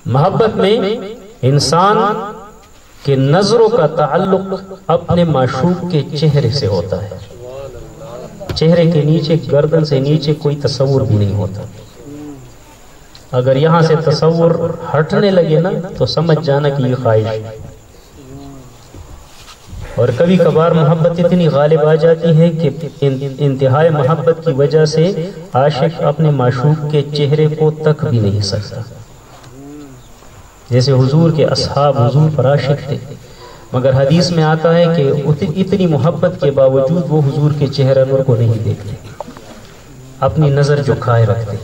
محبت میں انسان کے نظروں کا تعلق اپنے معشوق کے چہرے سے ہوتا ہے. چہرے کے نیچے، گردن سے نیچے کوئی تصور بھی نہیں ہوتا. اگر یہاں سے تصور ہٹنے لگے نا تو سمجھ جانا کہ یہ خواہش ہے. اور کبھی کبھار محبت اتنی غالب آ جاتی ہے کہ انتہائی محبت کی وجہ سے عاشق اپنے معشوق کے چہرے کو تک بھی نہیں سکتا. جیسے حضور کے اصحاب حضور پر عاشق تھے، مگر حدیث میں آتا ہے کہ اتنی محبت کے باوجود وہ حضور کے چہرے نور کو نہیں دیکھتے، اپنی نظر جھکائے رکھتے.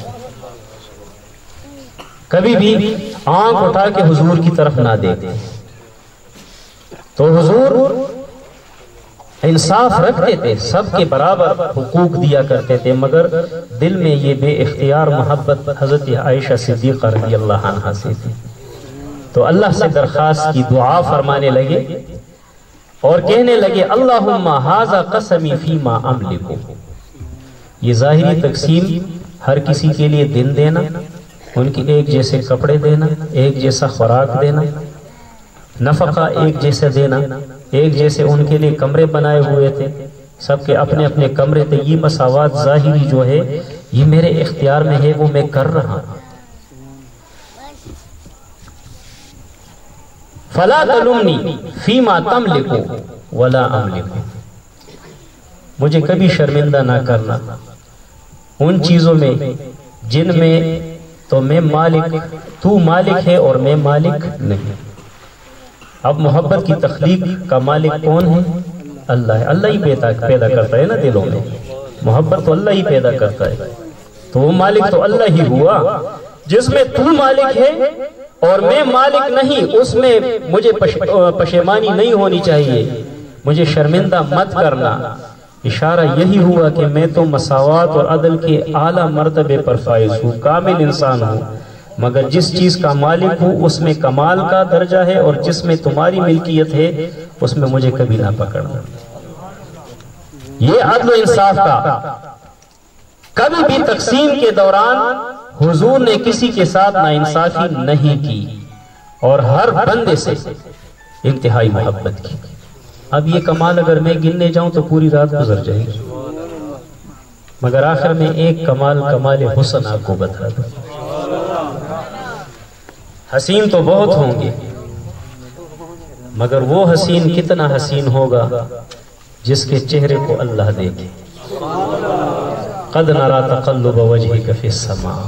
کبھی بھی آنکھ اٹھا کے حضور کی طرف نہ دیکھتے. تو حضور انصاف رکھتے تھے، سب کے برابر حقوق دیا کرتے تھے، مگر دل میں یہ بے اختیار محبت حضرت عائشہ صدیقہ رضی اللہ عنہا سے تھی. تو اللہ سے درخواست کی، دعا فرمانے لگے اور کہنے لگے اللہم ھذا قسمی فیما املک. یہ ظاہری تقسیم ہر کسی کے لیے دن دینا، ان کی ایک جیسے کپڑے دینا، ایک جیسا خوراک دینا، نفقہ ایک جیسے دینا، ایک جیسے ان کے لیے کمرے بنائے ہوئے تھے، سب کے اپنے اپنے کمرے تھے. یہ مساوات ظاہری جو ہے یہ میرے اختیار میں ہے، وہ میں کر رہا ہوں. فلا تلمنی فیما تملک ولا املک. مجھے کبھی شرمندہ نہ کرنا ان چیزوں میں جن میں تو میں مالک، تو مالک ہے اور میں مالک نہیں. اب محبت کی تخلیق کا مالک کون ہے؟ اللہ ہے. اللہ ہی پیدا کرتا ہے نا دلوں میں. محبت تو اللہ ہی پیدا کرتا ہے، تو وہ مالک تو اللہ ہی ہوا. جس میں تو مالک ہے اور میں مالک نہیں، اس میں مجھے پشیمانی نہیں ہونی چاہیے، مجھے شرمندہ مت کرنا. اشارہ یہی ہوا کہ میں تو مساوات اور عدل کے اعلیٰ مرتبے پر فائز ہوں، کامل انسان ہوں، مگر جس چیز کا مالک ہوں اس میں کمال کا درجہ ہے، اور جس میں تمہاری ملکیت ہے اس میں مجھے کبھی نہ پکڑنا. یہ عدل و انصاف کا. کبھی بھی تقسیم کے دوران حضور نے کسی کے ساتھ ناانصافی نہیں کی اور ہر بندے سے انتہائی محبت کی. اب یہ کمال اگر میں گننے جاؤں تو پوری رات گزر جائے گی، مگر آخر میں ایک کمال حسن آپ کو بتا دوں. حسین تو بہت ہوں گے، مگر وہ حسین کتنا حسین ہوگا جس کے چہرے کو اللہ دیکھے. قد نرى تقلب وجهك في السماء.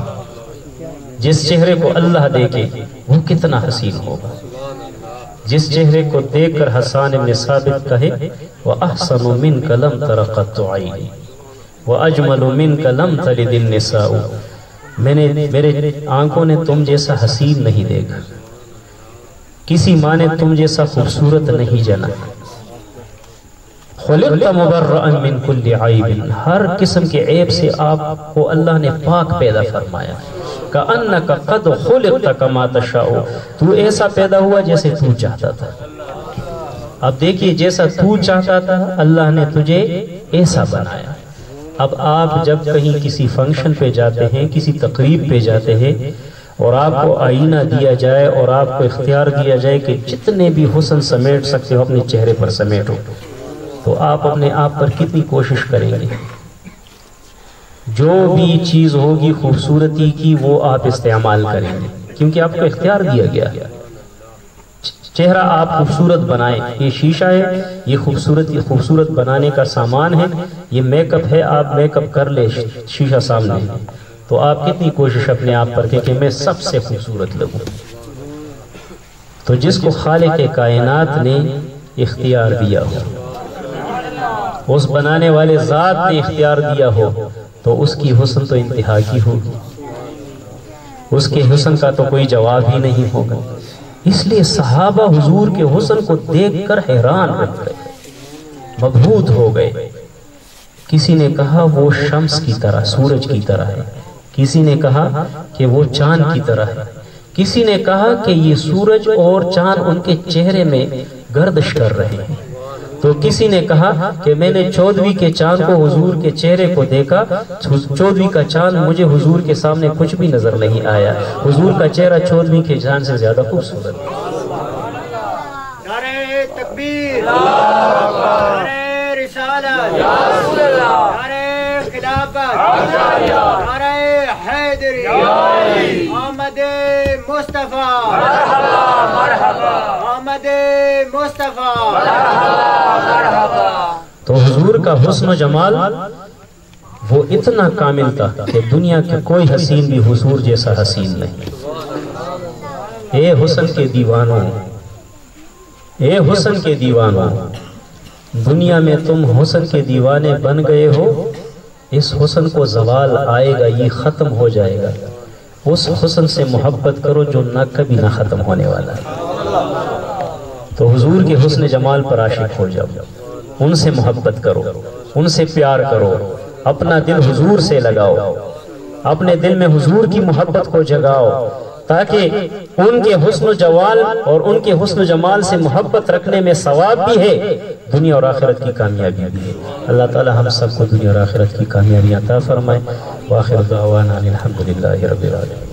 جس چہرے کو اللہ دیکھے وہ کتنا حسین ہوگا. جس چہرے کو دیکھ کر حسان بن ثابت کہے وَأَحْسَنُ مِنْكَ لَمْ تَرَ قَطُّ عَيْنِي وَأَجْمَلُ مِنْكَ لَمْ تَلِدِ النِّسَاءُ. میرے آنکھوں نے تم جیسا حسین نہیں دیکھا، کسی ماں نے تم جیسا خوبصورت نہیں جنا. خلقت مبرئا من کل عیب. ہر قسم کے عیب سے آپ کو اللہ نے پاک پیدا فرمایا. کأنک قد خلقت کما تشاء. تو ایسا پیدا ہوا جیسے تو چاہتا تھا. اب دیکھیے جیسا تو چاہتا تھا اللہ نے تجھے ایسا بنایا. اب آپ جب کہیں کسی فنکشن پہ جاتے ہیں، کسی تقریب پہ جاتے ہیں، اور آپ کو آئینہ دیا جائے اور آپ کو اختیار دیا جائے کہ جتنے بھی حسن سمیٹ سکتے ہو اپنے چہرے پر سمیٹو، تو آپ اپنے آپ پر کتنی کوشش کریں گے. جو بھی چیز ہوگی خوبصورتی کی وہ آپ استعمال کریں گے، کیونکہ آپ کو اختیار دیا گیا. چہرہ آپ خوبصورت بنائیں. یہ شیشہ ہے، یہ خوبصورت بنانے کا سامان ہے. یہ میک اپ ہے، آپ میک اپ کر لیں شیشہ سامنے، تو آپ کتنی کوشش اپنے آپ پر کہ میں سب سے خوبصورت لگوں. تو جس کو خالق کائنات نے اختیار دیا ہو، اس بنانے والے ذات نے اختیار دیا ہو، تو اس کی حسن تو انتہا کی ہوگی. اس کے حسن کا تو کوئی جواب ہی نہیں ہوگا. اس لیے صحابہ حضور کے حسن کو دیکھ کر حیران رہ گئے، مبہوت ہو گئے. کسی نے کہا وہ شمس کی طرح، سورج کی طرح ہے. کسی نے کہا کہ وہ چاند کی طرح ہے. کسی نے کہا کہ یہ سورج اور چاند ان کے چہرے میں گردش کر رہے ہیں. تو کسی نے کہا کہ میں نے 14ویں کے چاند کو حضور کے چہرے کو دیکھا، 14ویں کا چاند مجھے حضور کے سامنے کچھ بھی نظر نہیں آیا، حضور کا چہرہ 14ویں کے چاند سے زیادہ خوبصورت۔ نعرہ تکبیر، نعرہ رسالت، نعرہ خلافت، نعرہ حیدری، محمد مصطفیٰ، محمد مصطفیٰ۔ تو حضور کا حسن و جمال وہ اتنا کامل تھا کہ دنیا کے کوئی حسین بھی حضور جیسا حسین نہیں۔ اے حسن کے دیوانوں، اے حسن کے دیوانوں، دنیا میں تم حسن کے دیوانے بن گئے ہو، اس حسن کو زوال آئے گا، یہ ختم ہو جائے گا۔ اس حسن سے محبت کرو جو نہ کبھی نہ ختم ہونے والا ہے۔ تو حضور کے حسن جمال پر عاشق ہو جاؤ، ان سے محبت کرو، ان سے پیار کرو، اپنا دل حضور سے لگاؤ، اپنے دل میں حضور کی محبت کو جگاؤ، تاکہ ان کے حسن و جمال اور ان کے حسن و جمال سے محبت رکھنے میں ثواب بھی ہے، دنیا اور آخرت کی کامیابی بھی ہے۔ اللہ تعالی ہم سب کو دنیا اور آخرت کی کامیابی عطا فرمائے۔ وآخر دعوانا الحمدللہ رب العالمین۔